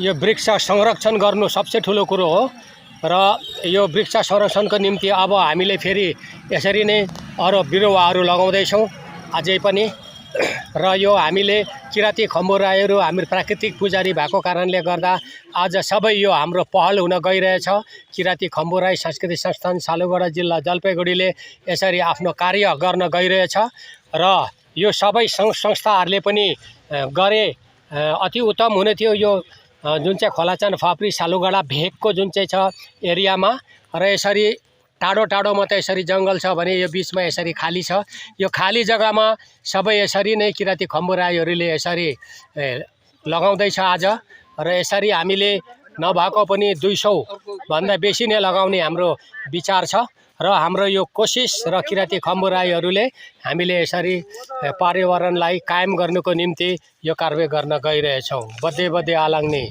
यो वृक्ष संरक्षण गर्नु सबसे ठुलो कुरो हो र यो वृक्ष संरक्षणको निम्ति अब हामीले फेरि यसरी नै अरू बिरुवाहरू लगाउँदैछौँ अझै पनि। र यो हामीले किराती खम्बु राईहरू हामी प्राकृतिक पुजारी भएको कारणले गर्दा आज सबै यो हाम्रो पहल हुन गइरहेछ। किराती खम्बु राई संस्कृति संस्थान सालुगढा जिल्ला जलपाइगुडीले यसरी आफ्नो कार्य गर्न गइरहेछ र यो सबै संस्थाहरूले पनि गरे अति उत्तम हुने थियो। यो जुन चाहिँ खोलाचन फाप्री सालुगढा भेगको जुन चाहिँ छ एरियामा र यसरी टाढो टाढोमा त यसरी जङ्गल छ भने यो बिचमा यसरी खाली छ। यो खाली जग्गामा सबै यसरी नै किराती खम्बु राईहरूले यसरी लगाउँदैछ आज र यसरी हामीले नभएको पनि 200 भन्दा बेसी नै लगाउने हाम्रो विचार छ र हाम्रो यो कोसिस र किराती खम्बु राईहरूले हामीले यसरी पर्यावरणलाई कायम गर्नुको निम्ति यो कार्य गर्न गइरहेछौँ। Birthday birthday आलाङ्ने।